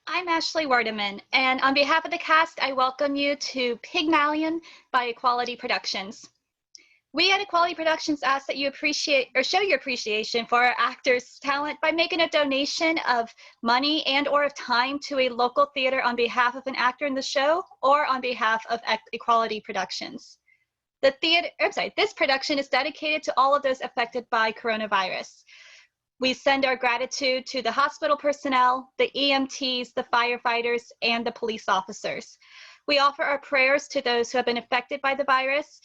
I'm Ashley Wardeman, and on behalf of the cast, I welcome you to PYGMALION by Equality Productions. We at Equality Productions ask that you appreciate or show your appreciation for our actors' talent by making a donation of money and or of time to a local theater on behalf of an actor in the show or on behalf of Equality Productions. This production is dedicated to all of those affected by coronavirus. We send our gratitude to the hospital personnel, the EMTs, the firefighters, and the police officers. We offer our prayers to those who have been affected by the virus.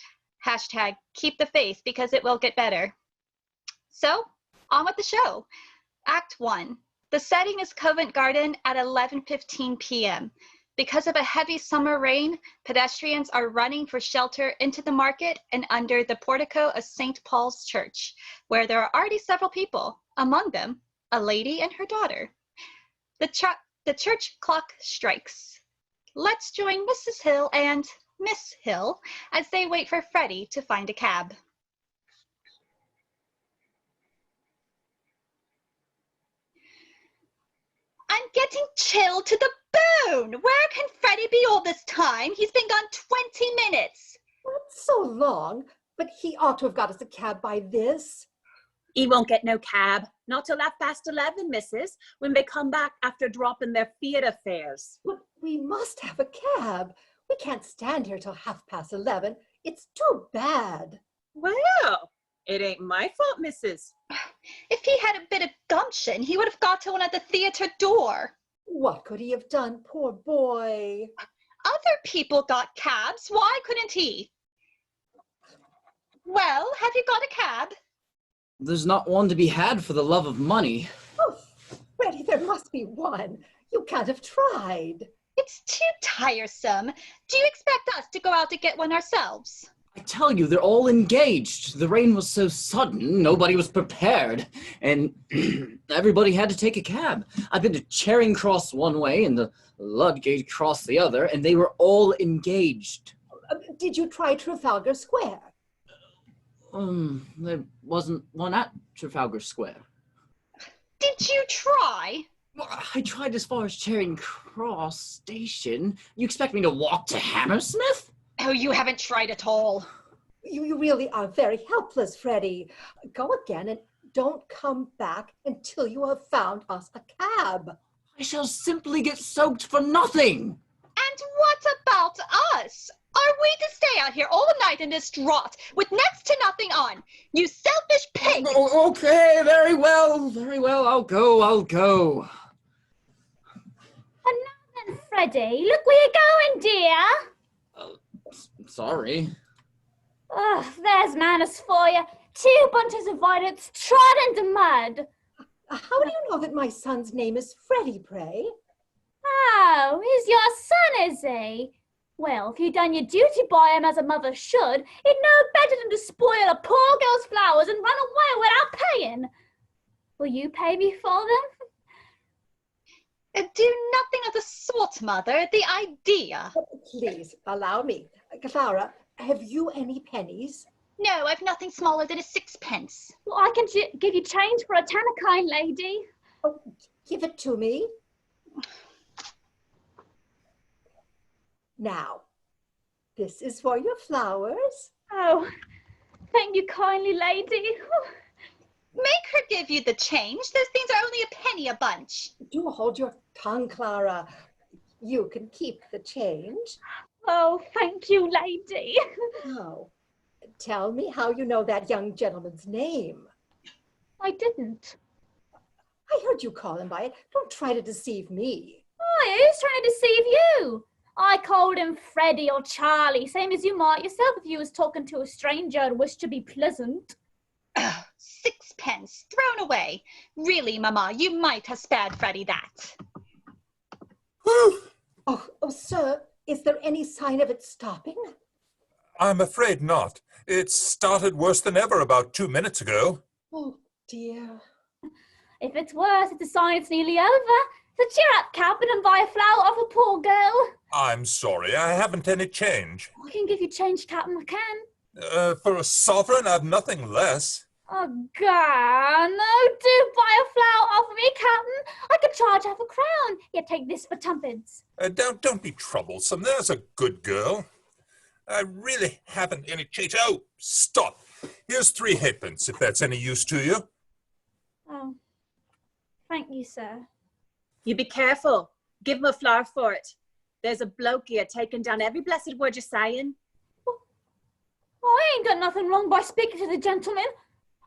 Hashtag keep the faith because it will get better. So, on with the show. Act 1. The setting is Covent Garden at 11:15 p.m. Because of a heavy summer rain, pedestrians are running for shelter into the market and under the portico of St. Paul's Church, where there are already several people, among them a lady and her daughter. The church clock strikes. Let's join Mrs. Hill and Miss Hill as they wait for Freddie to find a cab. I'm getting chilled to the bone. Where can Freddie be all this time? He's been gone 20 minutes. Not so long, but he ought to have got us a cab by this. He won't get no cab, not till 11:30, missus, when they come back after dropping their theatre fares. But we must have a cab. We can't stand here till 11:30. It's too bad. Well, it ain't my fault, missus. If he had a bit of gumption, he would have got to one at the theatre door. What could he have done, poor boy? Other people got cabs. Why couldn't he? Well, have you got a cab? There's not one to be had for the love of money. Oh, Freddie, there must be one. You can't have tried. It's too tiresome. Do you expect us to go out to get one ourselves? I tell you, they're all engaged. The rain was so sudden, nobody was prepared, and everybody had to take a cab. I've been to Charing Cross one way and the Ludgate Cross the other, and they were all engaged. Did you try Trafalgar Square? There wasn't one at Trafalgar Square. Did you try? Well, I tried as far as Charing Cross Station. You expect me to walk to Hammersmith? Oh, you haven't tried at all. You really are very helpless, Freddie. Go again and don't come back until you have found us a cab. I shall simply get soaked for nothing. And what about us? Are we to stay out here all night in this draught with next to nothing on? You selfish pig! Oh, okay, very well, I'll go. And now then, Freddie, look where you're going, dear. Sorry. Oh, there's manners for you. 2 bunches of violets trod into mud. How do you know that my son's name is Freddie, pray? Oh, he's your son, is he? Well, if you'd done your duty by him as a mother should, he'd know better than to spoil a poor girl's flowers and run away without paying. Will you pay me for them? Do nothing of the sort, Mother. The idea. Please, allow me. Clara, have you any pennies? No, I've nothing smaller than a 6pence. Well, I can give you change for a tenner, kind lady. Oh, give it to me. Now, this is for your flowers. Oh, thank you kindly, lady. Make her give you the change. Those things are only a penny a bunch. Do hold your tongue, Clara. You can keep the change. Oh, thank you, lady. Now, tell me how you know that young gentleman's name. I didn't. I heard you call him by it. Don't try to deceive me. Oh, who's trying to deceive you? I called him Freddie or Charlie, same as you might yourself if you was talking to a stranger and wished to be pleasant. 6pence thrown away. Really, Mamma, you might have spared Freddie that. Oh, sir, is there any sign of it stopping? I'm afraid not. It started worse than ever about 2 minutes ago. Oh, dear. If it's worse, it's a sign it's nearly over. So cheer up, Captain, and buy a flower off a poor girl. I'm sorry, I haven't any change. I can give you change, Captain, I can. For a sovereign, I've nothing less. Oh, God, no, do buy a flower off me, Captain. I could charge half a crown. Here, take this for tuppence. Don't be troublesome. There's a good girl. I really haven't any change. Oh, stop. Here's 3 halfpence, if that's any use to you. Oh, thank you, sir. You be careful. Give him a flower for it. There's a bloke here taking down every blessed word you're saying. I ain't done nothing wrong by speaking to the gentleman.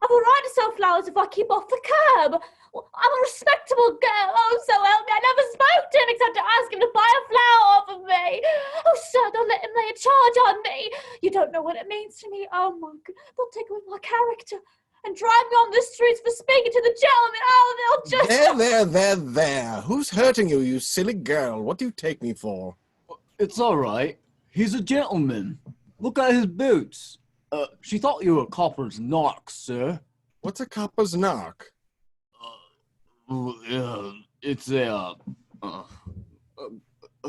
I've a right to sell flowers if I keep off the curb. I'm a respectable girl. Oh, so help me. I never spoke to him except to ask him to buy a flower off of me. Oh, sir, don't let him lay a charge on me. You don't know what it means to me. Oh, my God. They'll take away my character and drive me on the streets for speaking to the gentleman. Oh, they'll just... There. Who's hurting you, you silly girl? What do you take me for? It's all right. He's a gentleman. Look at his boots. She thought you were a copper's narc, sir. What's a copper's narc? It's a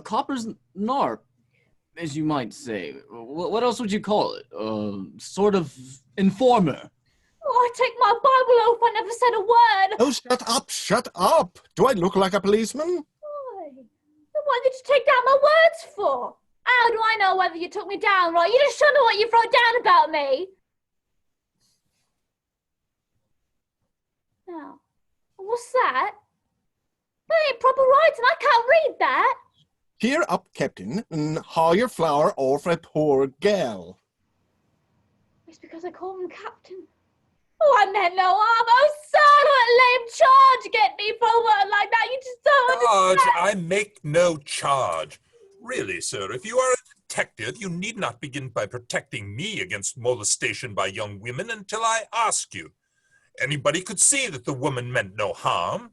copper's narc, as you might say. What else would you call it? Sort of informer. Oh, I take my Bible oath I never said a word. Oh, shut up. Do I look like a policeman? Why? Then what did you take down my words for? How do I know whether you took me down right? You just show me what you wrote down about me. Now, what's that? That ain't proper writing. I can't read that. Cheer up, Captain, and haul your flower off a poor girl. It's because I call him Captain. Oh, I meant no harm. Oh, sir, what lame charge get me for a word like that. You just don't understand. Charge? I make no charge. Really, sir, if you are a detective, you need not begin by protecting me against molestation by young women until I ask you. Anybody could see that the woman meant no harm.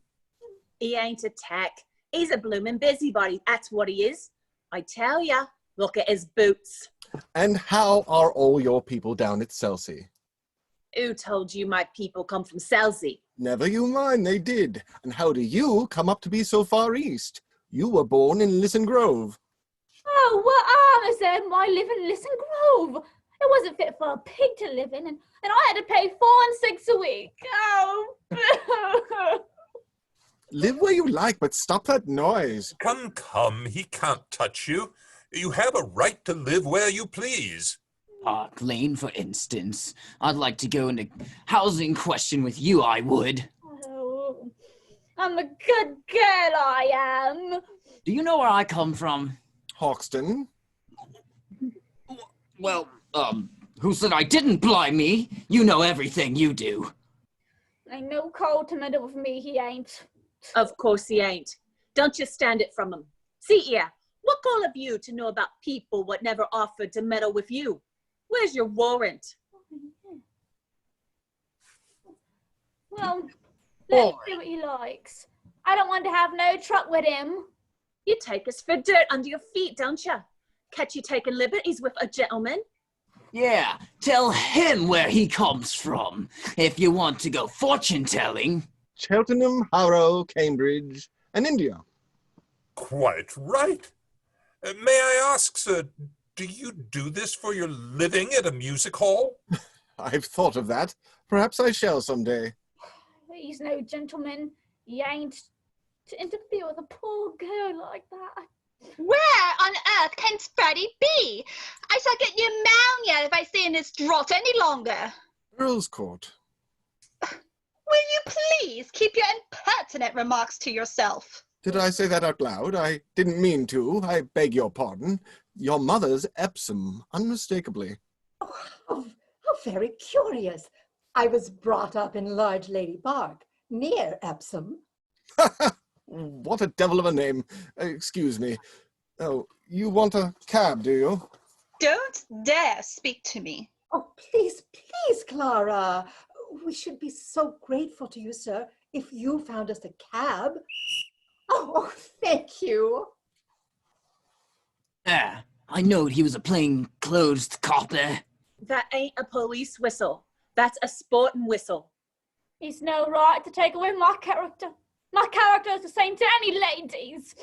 He ain't a tech. He's a bloomin' busybody. That's what he is. I tell ya, look at his boots. And how are all your people down at Chelsea? Who told you my people come from Chelsea? Never you mind, they did. And how do you come up to be so far east? You were born in Listen Grove. Oh, what harm is there in my living in Listen Grove? It wasn't fit for a pig to live in, and I had to pay 4 and 6 a week. Oh. Live where you like, but stop that noise. Come, he can't touch you. You have a right to live where you please. Park Lane, for instance. I'd like to go into housing question with you, I would. Oh, I'm a good girl, I am. Do you know where I come from? Hoxton? Well, who said I didn't, blimey? You know everything, you do. Ain't no call to meddle with me, he ain't. Of course he ain't. Don't you stand it from him. See here, what call of you to know about people what never offered to meddle with you? Where's your warrant? Well, let him do what he likes. I don't want to have no truck with him. You take us for dirt under your feet, don't you? Catch you taking liberties with a gentleman? Yeah, tell him where he comes from, if you want to go fortune-telling. Cheltenham, Harrow, Cambridge, and India. Quite right. May I ask, sir, do you do this for your living at a music hall? I've thought of that. Perhaps I shall someday. He's no gentleman. He ain't to interfere with a poor girl like that. Where on earth can Freddie be? I shall get pneumonia if I stay in this draught any longer. Earl's Court. Will you please keep your impertinent remarks to yourself? Did I say that out loud? I didn't mean to. I beg your pardon. Your mother's Epsom, unmistakably. Oh, how very curious. I was brought up in Large Lady Park, near Epsom. What a devil of a name. Excuse me. Oh, you want a cab, do you? Don't dare speak to me. Oh, please, Clara. We should be so grateful to you, sir, if you found us a cab. Oh, thank you. Ah, I knowed he was a plain-clothes copper. That ain't a police whistle. That's a sporting whistle. He's no right to take away my character. My character is the same to any ladies.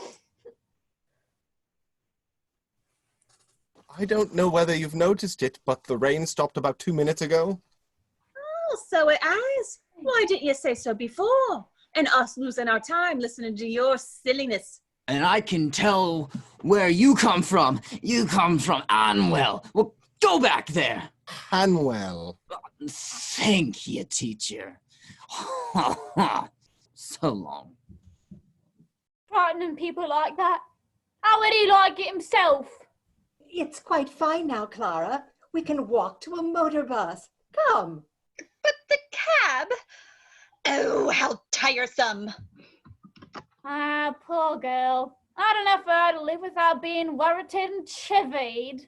I don't know whether you've noticed it, but the rain stopped about 2 minutes ago. Well, so it has. Why didn't you say so before? And us losing our time listening to your silliness. And I can tell where you come from. You come from Anwell. Well, go back there. Hanwell. Thank you, teacher. So long. Frightening people like that. How would he like it himself? It's quite fine now, Clara. We can walk to a motor bus. Come. But the cab? Oh, how tiresome. Ah, poor girl. I don't know if I to live without being worrited and chivied.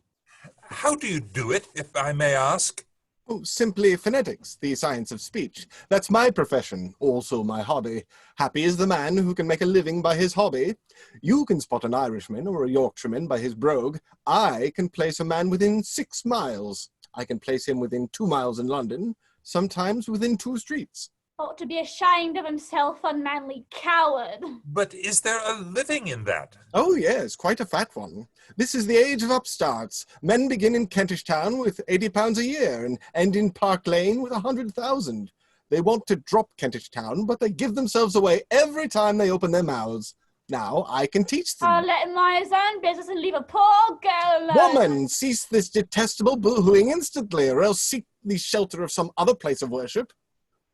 How do you do it, if I may ask? Oh, simply phonetics, the science of speech. That's my profession, also my hobby. Happy is the man who can make a living by his hobby. You can spot an Irishman or a Yorkshireman by his brogue. I can place a man within 6 miles. I can place him within 2 miles in London, sometimes within 2 streets. Ought to be ashamed of himself, unmanly coward. But is there a living in that? Oh, yes, quite a fat one. This is the age of upstarts. Men begin in Kentish Town with £80 a year and end in Park Lane with 100,000. They want to drop Kentish Town, but they give themselves away every time they open their mouths. Now I can teach them. I'll let him mind his own business and leave a poor girl alone. Woman, cease this detestable boo-hooing instantly, or else seek the shelter of some other place of worship.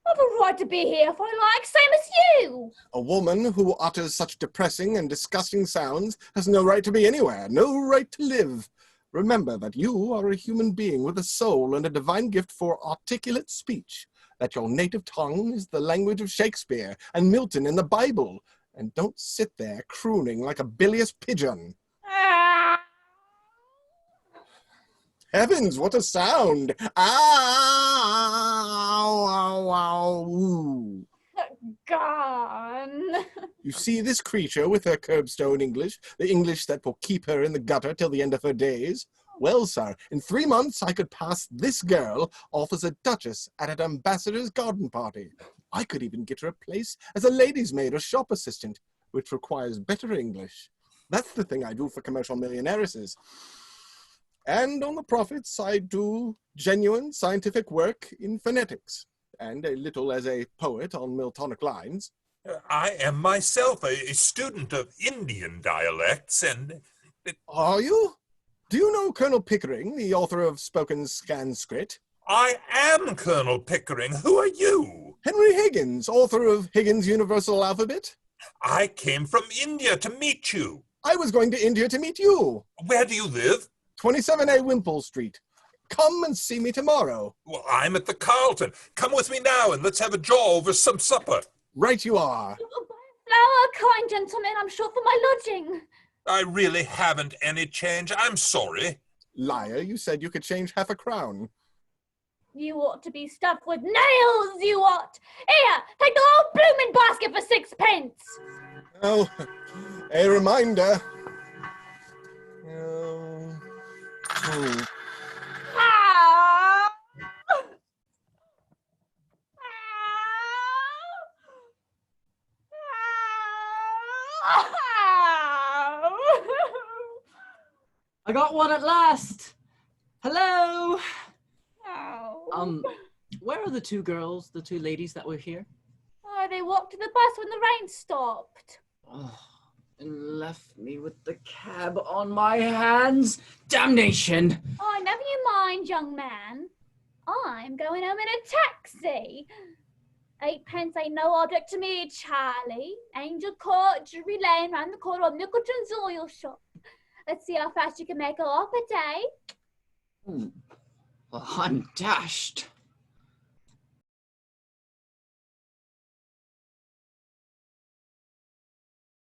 I've a right to be here if I like, same as you. A woman who utters such depressing and disgusting sounds has no right to be anywhere, no right to live. Remember that you are a human being with a soul and a divine gift for articulate speech, that your native tongue is the language of Shakespeare and Milton in the Bible, and don't sit there crooning like a bilious pigeon. Ah. Heavens, what a sound! Ow, ow, ow, ooh. Gone. You see this creature with her curbstone English, the English that will keep her in the gutter till the end of her days? Well, sir, in 3 months I could pass this girl off as a duchess at an ambassador's garden party. I could even get her a place as a lady's maid or shop assistant, which requires better English. That's the thing I do for commercial millionairesses. And on the profits, I do genuine scientific work in phonetics, and a little as a poet on Miltonic lines. I am myself a student of Indian dialects, and... Are you? Do you know Colonel Pickering, the author of Spoken Sanskrit? I am Colonel Pickering. Who are you? Henry Higgins, author of Higgins' Universal Alphabet? I came from India to meet you. I was going to India to meet you. Where do you live? 27A Wimpole Street. Come and see me tomorrow. Well, I'm at the Carlton. Come with me now and let's have a jaw over some supper. Right you are. Flower, kind gentleman, I'm short for my lodging. I really haven't any change. I'm sorry. Liar, you said you could change half a crown. You ought to be stuffed with nails, you ought. Here, take the whole blooming basket for 6p. Oh, a reminder. Ah! I got one at last. Hello. Oh. Where are the 2 girls, the 2 ladies that were here? Oh, they walked to the bus when the rain stopped. Oh, and left me with the cab on my hands. Damnation! Oh, never you mind, young man. I'm going home in a taxi. 8p ain't no object to me, Charlie. Angel Court, Drury Lane, round the corner of Nicholton's oil shop. Let's see how fast you can make her off a day. Well, I'm dashed.